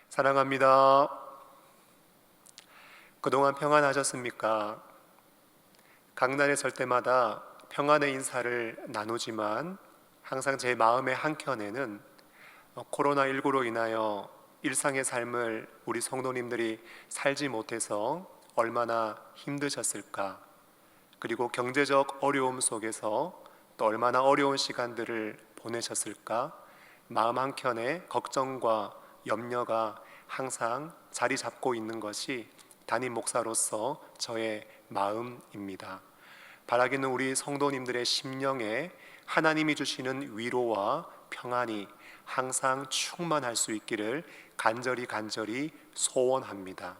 사랑합니다. 그동안 평안하셨습니까? 강단에 설 때마다 평안의 인사를 나누지만 항상 제 마음의 한켠에는 코로나19로 인하여 일상의 삶을 우리 성도님들이 살지 못해서 얼마나 힘드셨을까, 그리고 경제적 어려움 속에서 또 얼마나 어려운 시간들을 보내셨을까, 마음 한켠에 걱정과 염려가 항상 자리 잡고 있는 것이 담임 목사로서 저의 마음입니다. 바라기는 우리 성도님들의 심령에 하나님이 주시는 위로와 평안이 항상 충만할 수 있기를 간절히 소원합니다.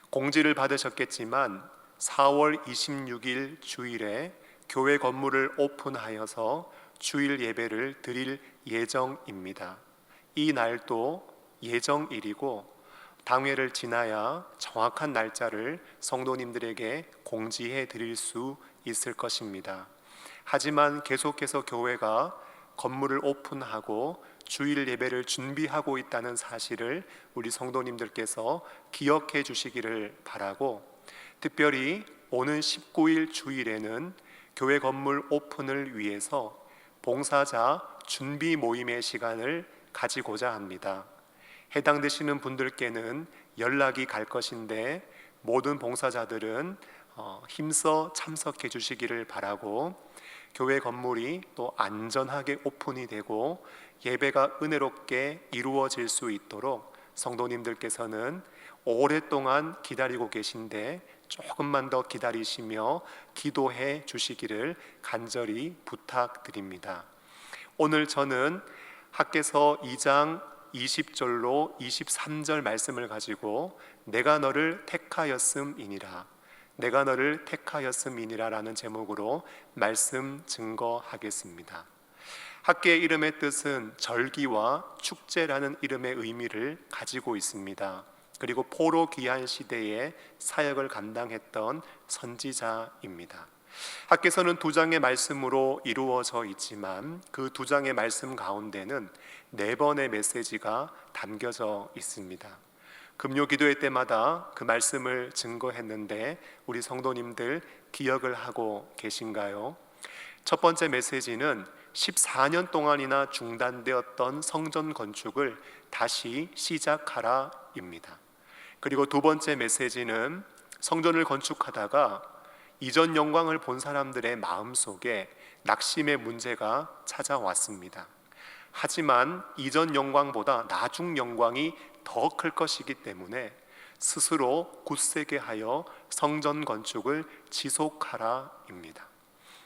공지를 받으셨겠지만 4월 26일 주일에 교회 건물을 오픈하여서 주일 예배를 드릴 예정입니다. 이 날도 예정일이고 당회를 지나야 정확한 날짜를 성도님들에게 공지해 드릴 수 있을 것입니다. 하지만 계속해서 교회가 건물을 오픈하고 주일 예배를 준비하고 있다는 사실을 우리 성도님들께서 기억해 주시기를 바라고, 특별히 오는 19일 주일에는 교회 건물 오픈을 위해서 봉사자 준비 모임의 시간을 가지고자 합니다. 해당되시는 분들께는 연락이 갈 것인데 모든 봉사자들은 힘써 참석해 주시기를 바라고, 교회 건물이 또 안전하게 오픈이 되고 예배가 은혜롭게 이루어질 수 있도록 성도님들께서는 오랫동안 기다리고 계신데 조금만 더 기다리시며 기도해 주시기를 간절히 부탁드립니다. 오늘 저는 학개서 2장 20절로 23절 말씀을 가지고 내가 너를 택하였음이니라, 내가 너를 택하였음이니라 라는 제목으로 말씀 증거하겠습니다. 학개의 이름의 뜻은 절기와 축제라는 이름의 의미를 가지고 있습니다. 그리고 포로 귀환 시대에 사역을 감당했던 선지자입니다. 학개서는 2장의 말씀으로 이루어져 있지만 그 2장의 말씀 가운데는 4번의 메시지가 담겨져 있습니다. 금요 기도회 때마다 그 말씀을 증거했는데 우리 성도님들 기억을 하고 계신가요? 첫 번째 메시지는 14년 동안이나 중단되었던 성전 건축을 다시 시작하라입니다. 그리고 두 번째 메시지는 성전을 건축하다가 이전 영광을 본 사람들의 마음속에 낙심의 문제가 찾아왔습니다. 하지만 이전 영광보다 나중 영광이 더 클 것이기 때문에 스스로 굳세게 하여 성전 건축을 지속하라입니다.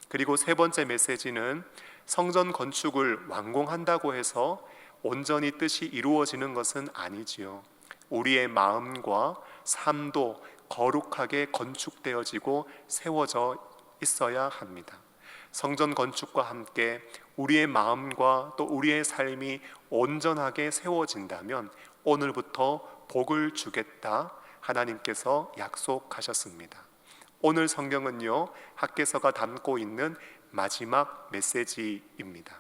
그리고 세 번째 메시지는 성전 건축을 완공한다고 해서 온전히 뜻이 이루어지는 것은 아니지요. 우리의 마음과 삶도 거룩하게 건축되어지고 세워져 있어야 합니다. 성전 건축과 함께 우리의 마음과 또 우리의 삶이 온전하게 세워진다면 오늘부터 복을 주겠다 하나님께서 약속하셨습니다. 오늘 성경은요, 학개서가 담고 있는 마지막 메시지입니다.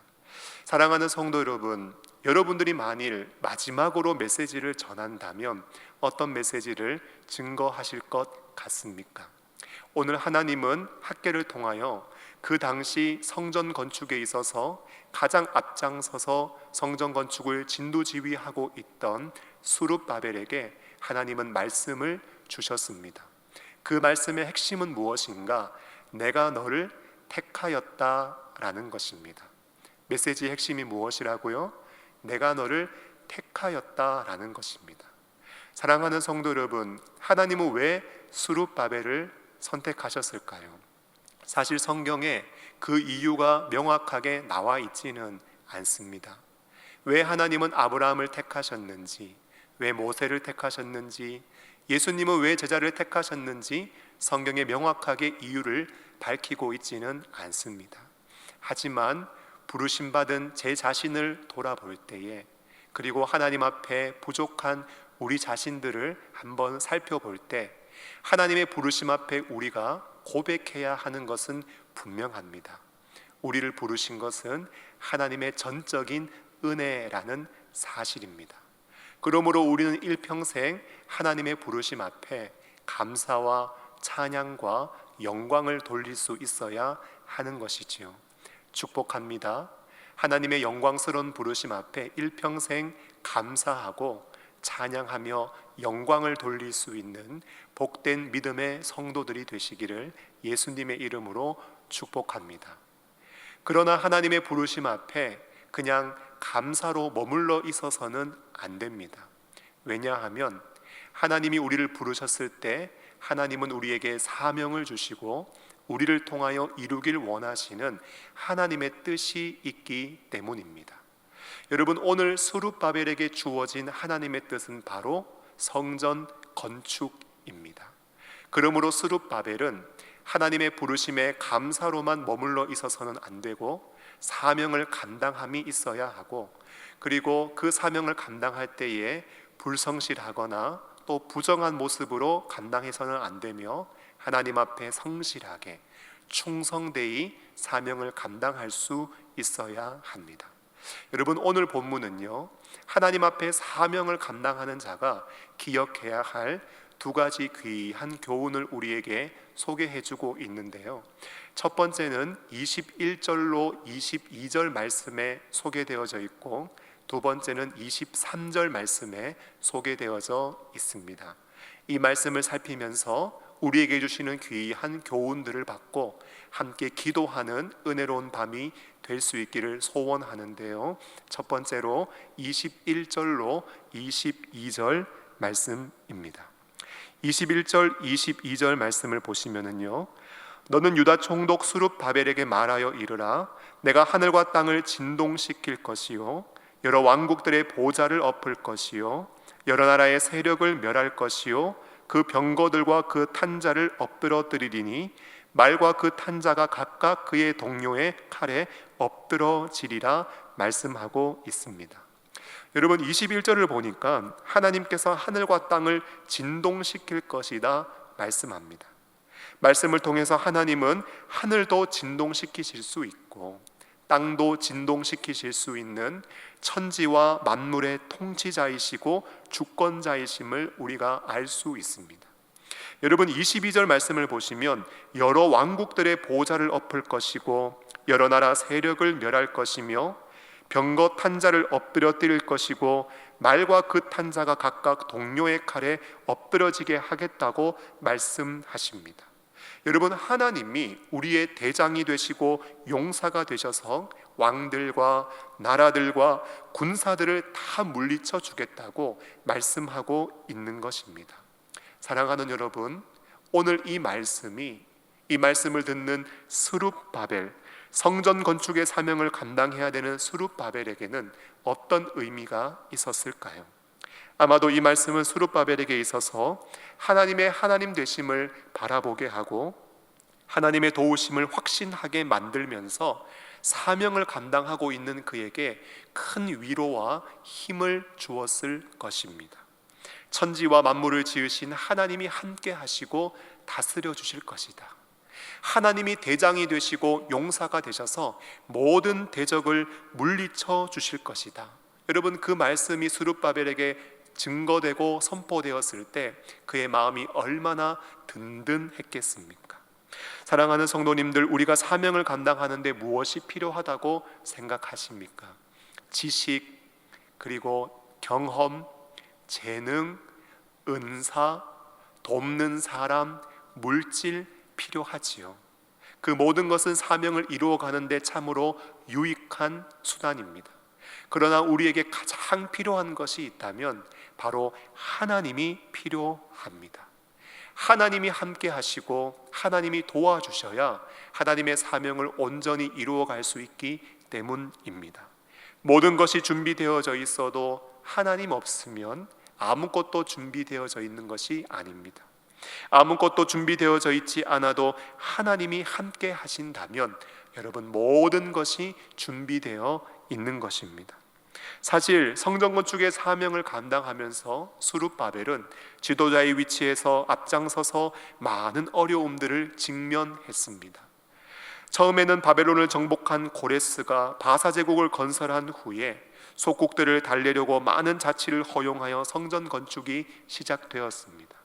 사랑하는 성도 여러분, 여러분들이 만일 마지막으로 메시지를 전한다면 어떤 메시지를 증거하실 것 같습니까? 오늘 하나님은 학개를 통하여 그 당시 성전 건축에 있어서 가장 앞장서서 성전 건축을 진두지휘하고 있던 수룹바벨에게 하나님은 말씀을 주셨습니다. 그 말씀의 핵심은 무엇인가? 내가 너를 택하였다라는 것입니다. 메시지의 핵심이 무엇이라고요? 내가 너를 택하였다라는 것입니다. 사랑하는 성도 여러분, 하나님은 왜 수룹바벨을 선택하셨을까요? 사실 성경에 그 이유가 명확하게 나와 있지는 않습니다. 왜 하나님은 아브라함을 택하셨는지, 왜 모세를 택하셨는지, 예수님은 왜 제자를 택하셨는지 성경에 명확하게 이유를 밝히고 있지는 않습니다. 하지만 부르심받은 제 자신을 돌아볼 때에, 그리고 하나님 앞에 부족한 우리 자신들을 한번 살펴볼 때 하나님의 부르심 앞에 우리가 고백해야 하는 것은 분명합니다. 우리를 부르신 것은 하나님의 전적인 은혜라는 사실입니다. 그러므로 우리는 일평생 하나님의 부르심 앞에 감사와 찬양과 영광을 돌릴 수 있어야 하는 것이지요. 축복합니다. 하나님의 영광스러운 부르심 앞에 일평생 감사하고 찬양하며 영광을 돌릴 수 있는 복된 믿음의 성도들이 되시기를 예수님의 이름으로 축복합니다. 그러나 하나님의 부르심 앞에 그냥 감사로 머물러 있어서는 안 됩니다. 왜냐하면 하나님이 우리를 부르셨을 때 하나님은 우리에게 사명을 주시고 우리를 통하여 이루길 원하시는 하나님의 뜻이 있기 때문입니다. 여러분, 오늘 스룹바벨에게 주어진 하나님의 뜻은 바로 성전 건축입니다. 그러므로 스룹바벨은 하나님의 부르심에 감사로만 머물러 있어서는 안 되고 사명을 감당함이 있어야 하고, 그리고 그 사명을 감당할 때에 불성실하거나 또 부정한 모습으로 감당해서는 안 되며 하나님 앞에 성실하게 충성되이 사명을 감당할 수 있어야 합니다. 여러분, 오늘 본문은요, 하나님 앞에 사명을 감당하는 자가 기억해야 할 두 가지 귀한 교훈을 우리에게 소개해주고 있는데요. 첫 번째는 21절로 22절 말씀에 소개되어져 있고, 두 번째는 23절 말씀에 소개되어져 있습니다. 이 말씀을 살피면서 우리에게 주시는 귀한 교훈들을 받고 함께 기도하는 은혜로운 밤이 될 수 있기를 소원하는데요. 첫 번째로 21절로 22절 말씀입니다. 21절 22절 말씀을 보시면은요, 너는 유다 총독 스룹바벨에게 말하여 이르라. 내가 하늘과 땅을 진동시킬 것이요 여러 왕국들의 보좌를 엎을 것이요 여러 나라의 세력을 멸할 것이요 그 병거들과 그 탄자를 엎드러뜨리리니 말과 그 탄자가 각각 그의 동료의 칼에 엎드러지리라 말씀하고 있습니다. 여러분, 21절을 보니까 하나님께서 하늘과 땅을 진동시킬 것이다 말씀합니다. 말씀을 통해서 하나님은 하늘도 진동시키실 수 있고 땅도 진동시키실 수 있는 천지와 만물의 통치자이시고 주권자이심을 우리가 알 수 있습니다. 여러분, 22절 말씀을 보시면 여러 왕국들의 보좌를 엎을 것이고 여러 나라 세력을 멸할 것이며 병거 탄자를 엎드려뜨릴 것이고 말과 그 탄자가 각각 동료의 칼에 엎드러지게 하겠다고 말씀하십니다. 여러분, 하나님이 우리의 대장이 되시고 용사가 되셔서 왕들과 나라들과 군사들을 다 물리쳐 주겠다고 말씀하고 있는 것입니다. 사랑하는 여러분, 오늘 이 말씀을 듣는 스룹바벨, 성전 건축의 사명을 감당해야 되는 스룹바벨에게는 어떤 의미가 있었을까요? 아마도 이 말씀은 스룹바벨에게 있어서 하나님의 하나님 되심을 바라보게 하고 하나님의 도우심을 확신하게 만들면서 사명을 감당하고 있는 그에게 큰 위로와 힘을 주었을 것입니다. 천지와 만물을 지으신 하나님이 함께 하시고 다스려 주실 것이다. 하나님이 대장이 되시고 용사가 되셔서 모든 대적을 물리쳐 주실 것이다. 여러분, 그 말씀이 스룹바벨에게 증거되고 선포되었을 때 그의 마음이 얼마나 든든했겠습니까? 사랑하는 성도님들, 우리가 사명을 감당하는데 무엇이 필요하다고 생각하십니까? 지식, 그리고 경험, 재능, 은사, 돕는 사람, 물질 필요하지요. 그 모든 것은 사명을 이루어가는데 참으로 유익한 수단입니다. 그러나 우리에게 가장 필요한 것이 있다면 바로 하나님이 필요합니다. 하나님이 함께 하시고 하나님이 도와주셔야 하나님의 사명을 온전히 이루어갈 수 있기 때문입니다. 모든 것이 준비되어져 있어도 하나님 없으면 아무것도 준비되어져 있는 것이 아닙니다. 아무것도 준비되어져 있지 않아도 하나님이 함께 하신다면 여러분, 모든 것이 준비되어 있는 것입니다. 사실 성전 건축의 사명을 감당하면서 스룹바벨은 지도자의 위치에서 앞장서서 많은 어려움들을 직면했습니다. 처음에는 바벨론을 정복한 고레스가 바사 제국을 건설한 후에 속국들을 달래려고 많은 자치를 허용하여 성전 건축이 시작되었습니다.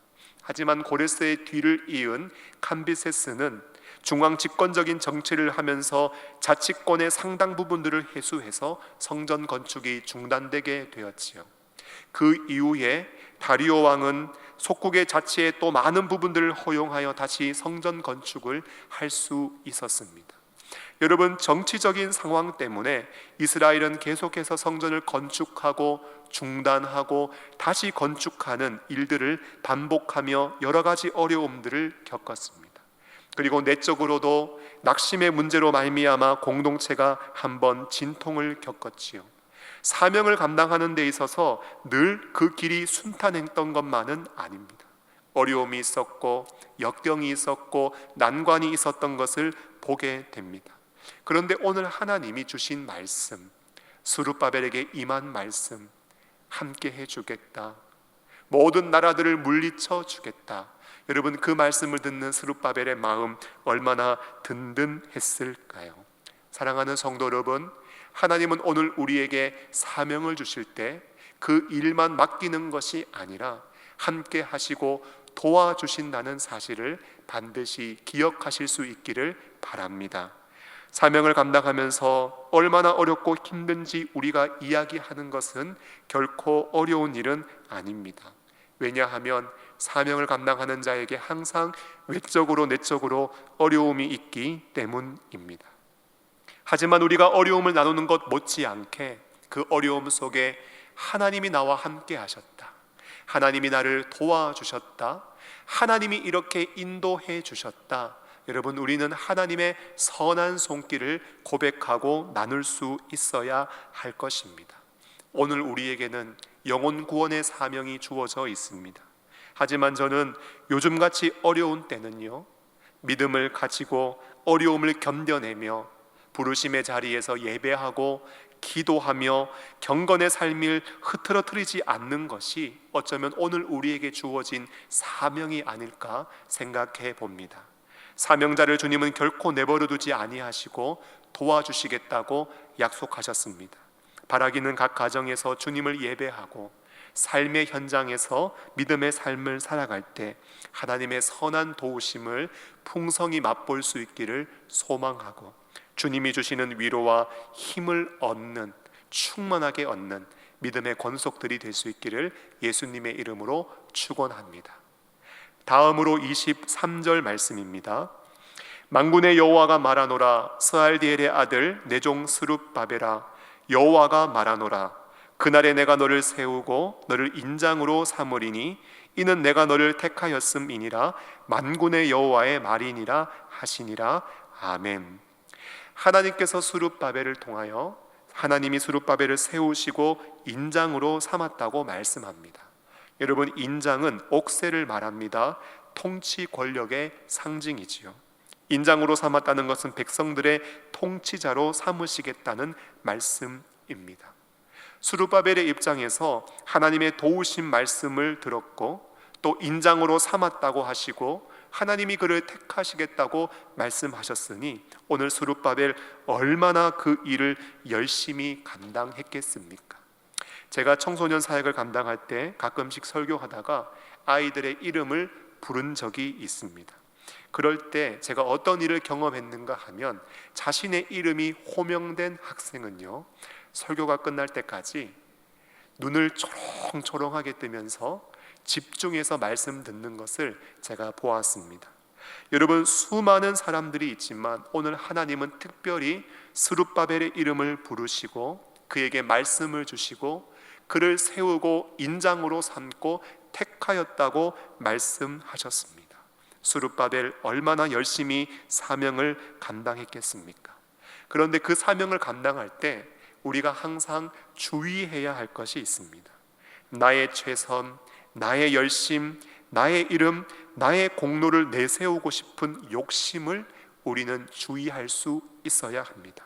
하지만 고레스의 뒤를 이은 캄비세스는 중앙 집권적인 정치를 하면서 자치권의 상당 부분들을 해소해서 성전 건축이 중단되게 되었지요. 그 이후에 다리오 왕은 속국의 자치의 또 많은 부분들을 허용하여 다시 성전 건축을 할 수 있었습니다. 여러분, 정치적인 상황 때문에 이스라엘은 계속해서 성전을 건축하고 중단하고 다시 건축하는 일들을 반복하며 여러 가지 어려움들을 겪었습니다. 그리고 내적으로도 낙심의 문제로 말미암아 공동체가 한번 진통을 겪었지요. 사명을 감당하는 데 있어서 늘 그 길이 순탄했던 것만은 아닙니다. 어려움이 있었고 역경이 있었고 난관이 있었던 것을 보게 됩니다. 그런데 오늘 하나님이 주신 말씀, 스룹바벨에게 임한 말씀, 함께 해주겠다, 모든 나라들을 물리쳐 주겠다. 여러분, 그 말씀을 듣는 스룹바벨의 마음 얼마나 든든했을까요? 사랑하는 성도 여러분, 하나님은 오늘 우리에게 사명을 주실 때 그 일만 맡기는 것이 아니라 함께 하시고 도와주신다는 사실을 반드시 기억하실 수 있기를 바랍니다. 사명을 감당하면서 얼마나 어렵고 힘든지 우리가 이야기하는 것은 결코 어려운 일은 아닙니다. 왜냐하면 사명을 감당하는 자에게 항상 외적으로 내적으로 어려움이 있기 때문입니다. 하지만 우리가 어려움을 나누는 것 못지않게 그 어려움 속에 하나님이 나와 함께 하셨다, 하나님이 나를 도와주셨다, 하나님이 이렇게 인도해 주셨다. 여러분, 우리는 하나님의 선한 손길을 고백하고 나눌 수 있어야 할 것입니다. 오늘 우리에게는 영혼 구원의 사명이 주어져 있습니다. 하지만 저는 요즘같이 어려운 때는요, 믿음을 가지고 어려움을 견뎌내며 부르심의 자리에서 예배하고 기도하며 경건의 삶을 흐트러뜨리지 않는 것이 어쩌면 오늘 우리에게 주어진 사명이 아닐까 생각해 봅니다. 사명자를 주님은 결코 내버려 두지 아니하시고 도와주시겠다고 약속하셨습니다. 바라기는 각 가정에서 주님을 예배하고 삶의 현장에서 믿음의 삶을 살아갈 때 하나님의 선한 도우심을 풍성히 맛볼 수 있기를 소망하고, 주님이 주시는 위로와 힘을 얻는, 충만하게 얻는 믿음의 권속들이 될 수 있기를 예수님의 이름으로 축원합니다. 다음으로 23절 말씀입니다. 만군의 여호와가 말하노라, 스알디엘의 아들 내 종 스룹바벨아, 여호와가 말하노라, 그날에 내가 너를 세우고 너를 인장으로 삼으리니 이는 내가 너를 택하였음이니라, 만군의 여호와의 말이니라 하시니라. 아멘. 하나님께서 스룹바벨을 통하여 하나님이 스룹바벨을 세우시고 인장으로 삼았다고 말씀합니다. 여러분, 인장은 옥새를 말합니다. 통치 권력의 상징이지요. 인장으로 삼았다는 것은 백성들의 통치자로 삼으시겠다는 말씀입니다. 스룹바벨의 입장에서 하나님의 도우신 말씀을 들었고 또 인장으로 삼았다고 하시고 하나님이 그를 택하시겠다고 말씀하셨으니 오늘 스룹바벨 얼마나 그 일을 열심히 감당했겠습니까? 제가 청소년 사역을 감당할 때 가끔씩 설교하다가 아이들의 이름을 부른 적이 있습니다. 그럴 때 제가 어떤 일을 경험했는가 하면 자신의 이름이 호명된 학생은요, 설교가 끝날 때까지 눈을 초롱초롱하게 뜨면서 집중해서 말씀 듣는 것을 제가 보았습니다. 여러분, 수많은 사람들이 있지만 오늘 하나님은 특별히 스룹바벨의 이름을 부르시고 그에게 말씀을 주시고 그를 세우고 인장으로 삼고 택하였다고 말씀하셨습니다. 스룹바벨 얼마나 열심히 사명을 감당했겠습니까? 그런데 그 사명을 감당할 때 우리가 항상 주의해야 할 것이 있습니다. 나의 최선, 나의 열심, 나의 이름, 나의 공로를 내세우고 싶은 욕심을 우리는 주의할 수 있어야 합니다.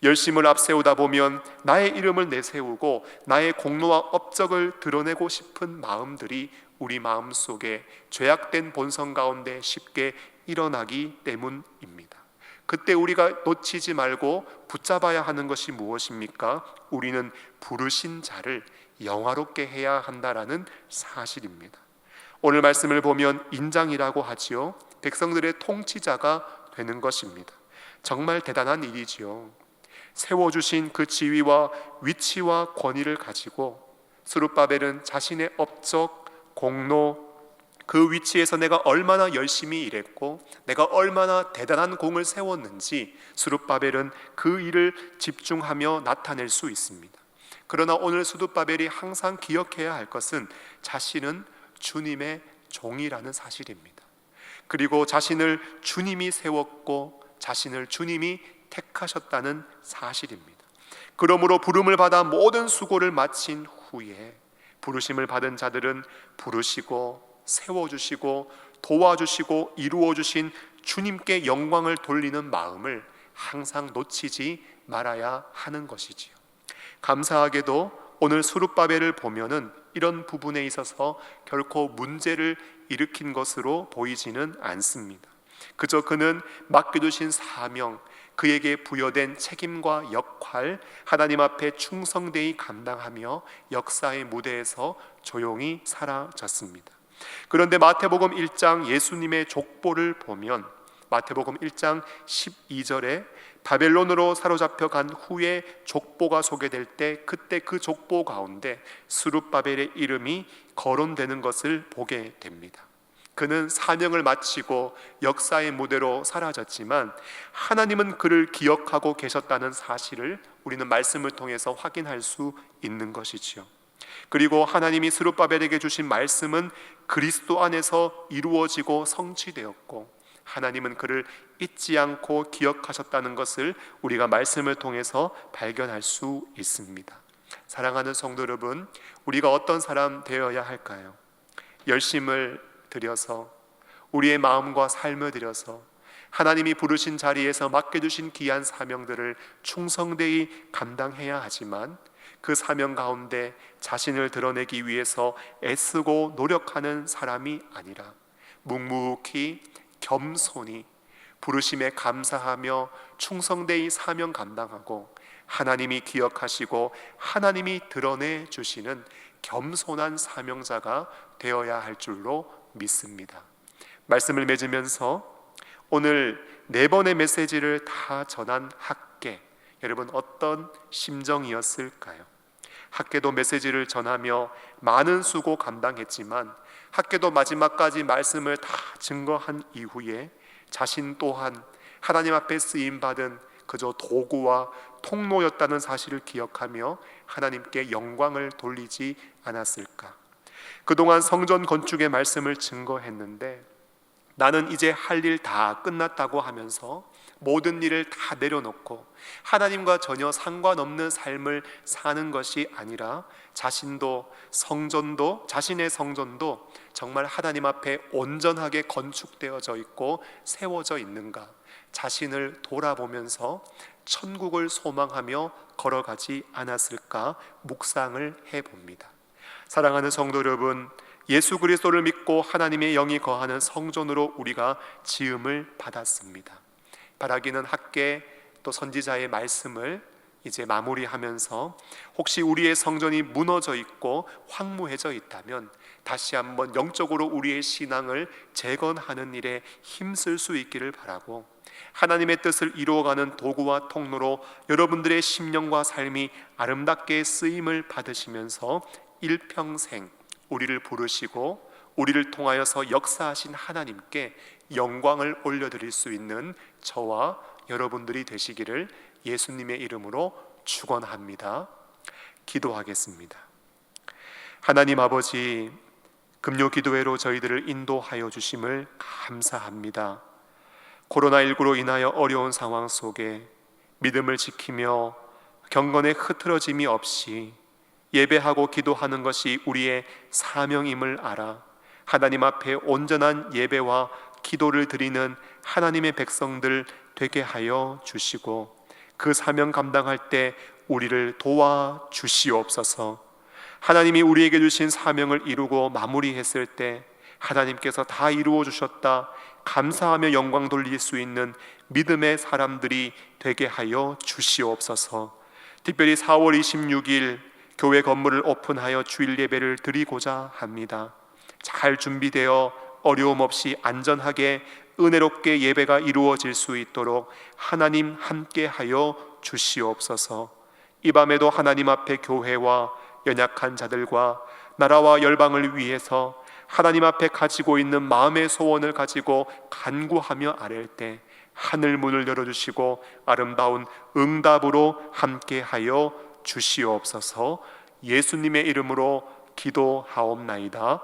열심을 앞세우다 보면 나의 이름을 내세우고 나의 공로와 업적을 드러내고 싶은 마음들이 우리 마음속에 죄악된 본성 가운데 쉽게 일어나기 때문입니다. 그때 우리가 놓치지 말고 붙잡아야 하는 것이 무엇입니까? 우리는 부르신 자를 영화롭게 해야 한다라는 사실입니다. 오늘 말씀을 보면 인장이라고 하지요. 백성들의 통치자가 되는 것입니다. 정말 대단한 일이지요. 세워주신 그 지위와 위치와 권위를 가지고 스룹바벨은 자신의 업적, 공로, 그 위치에서 내가 얼마나 열심히 일했고 내가 얼마나 대단한 공을 세웠는지 스룹바벨은 그 일을 집중하며 나타낼 수 있습니다. 그러나 오늘 스룹바벨이 항상 기억해야 할 것은 자신은 주님의 종이라는 사실입니다. 그리고 자신을 주님이 세웠고 자신을 주님이 택하셨다는 사실입니다. 그러므로 부름을 받아 모든 수고를 마친 후에 부르심을 받은 자들은 부르시고 세워주시고 도와주시고 이루어주신 주님께 영광을 돌리는 마음을 항상 놓치지 말아야 하는 것이지요. 감사하게도 오늘 스룹바벨을 보면은 이런 부분에 있어서 결코 문제를 일으킨 것으로 보이지는 않습니다. 그저 그는 맡겨주신 사명, 그에게 부여된 책임과 역할, 하나님 앞에 충성되이 감당하며 역사의 무대에서 조용히 사라졌습니다. 그런데 마태복음 1장 예수님의 족보를 보면 마태복음 1장 12절에 바벨론으로 사로잡혀 간 후에 족보가 소개될 때 그때 그 족보 가운데 스룹바벨의 이름이 거론되는 것을 보게 됩니다. 그는 사명을 마치고 역사의 무대로 사라졌지만 하나님은 그를 기억하고 계셨다는 사실을 우리는 말씀을 통해서 확인할 수 있는 것이지요. 그리고 하나님이 스룹바벨에게 주신 말씀은 그리스도 안에서 이루어지고 성취되었고 하나님은 그를 잊지 않고 기억하셨다는 것을 우리가 말씀을 통해서 발견할 수 있습니다. 사랑하는 성도 여러분, 우리가 어떤 사람 되어야 할까요? 열심을 들여서 우리의 마음과 삶을 들여서 하나님이 부르신 자리에서 맡겨주신 귀한 사명들을 충성되이 감당해야 하지만 그 사명 가운데 자신을 드러내기 위해서 애쓰고 노력하는 사람이 아니라 묵묵히 겸손히 부르심에 감사하며 충성되이 사명 감당하고 하나님이 기억하시고 하나님이 드러내 주시는 겸손한 사명자가 되어야 할 줄로 믿습니다. 말씀을 맺으면서 오늘 4번의 메시지를 다 전한 학계, 여러분 어떤 심정이었을까요? 학계도 메시지를 전하며 많은 수고 감당했지만 학계도 마지막까지 말씀을 다 증거한 이후에 자신 또한 하나님 앞에 쓰임받은 그저 도구와 통로였다는 사실을 기억하며 하나님께 영광을 돌리지 않았을까? 그동안 성전 건축의 말씀을 증거했는데 나는 이제 할 일 다 끝났다고 하면서 모든 일을 다 내려놓고 하나님과 전혀 상관없는 삶을 사는 것이 아니라 자신도 성전도 자신의 성전도 정말 하나님 앞에 온전하게 건축되어져 있고 세워져 있는가 자신을 돌아보면서 천국을 소망하며 걸어가지 않았을까 묵상을 해봅니다. 사랑하는 성도 여러분, 예수 그리스도를 믿고 하나님의 영이 거하는 성전으로 우리가 지음을 받았습니다. 바라기는 학계 또 선지자의 말씀을 이제 마무리하면서 혹시 우리의 성전이 무너져 있고 황무해져 있다면 다시 한번 영적으로 우리의 신앙을 재건하는 일에 힘쓸 수 있기를 바라고 하나님의 뜻을 이루어가는 도구와 통로로 여러분들의 심령과 삶이 아름답게 쓰임을 받으시면서 일평생 우리를 부르시고 우리를 통하여서 역사하신 하나님께 영광을 올려드릴 수 있는 저와 여러분들이 되시기를 예수님의 이름으로 축원합니다. 기도하겠습니다. 하나님 아버지, 금요 기도회로 저희들을 인도하여 주심을 감사합니다. 코로나19로 인하여 어려운 상황 속에 믿음을 지키며 경건의 흐트러짐이 없이 예배하고 기도하는 것이 우리의 사명임을 알아 하나님 앞에 온전한 예배와 기도를 드리는 하나님의 백성들 되게 하여 주시고 그 사명 감당할 때 우리를 도와 주시옵소서. 하나님이 우리에게 주신 사명을 이루고 마무리했을 때 하나님께서 다 이루어 주셨다 감사하며 영광 돌릴 수 있는 믿음의 사람들이 되게 하여 주시옵소서. 특별히 4월 26일 교회 건물을 오픈하여 주일 예배를 드리고자 합니다. 잘 준비되어 어려움 없이 안전하게 은혜롭게 예배가 이루어질 수 있도록 하나님 함께하여 주시옵소서. 이 밤에도 하나님 앞에 교회와 연약한 자들과 나라와 열방을 위해서 하나님 앞에 가지고 있는 마음의 소원을 가지고 간구하며 아랠 때 하늘 문을 열어주시고 아름다운 응답으로 함께하여 주시옵소서. 예수님의 이름으로 기도하옵나이다.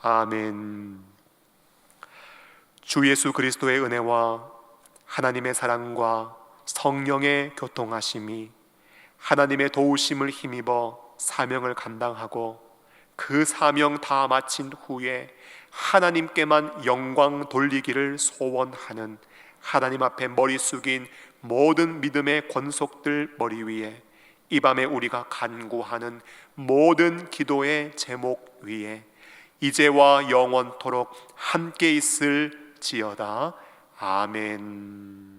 아멘. 주 예수 그리스도의 은혜와 하나님의 사랑과 성령의 교통하심이 하나님의 도우심을 힘입어 사명을 감당하고 그 사명 다 마친 후에 하나님께만 영광 돌리기를 소원하는 하나님 앞에 머리 숙인 모든 믿음의 권속들 머리 위에 이 밤에 우리가 간구하는 모든 기도의 제목 위에 이제와 영원토록 함께 있을지어다. 아멘.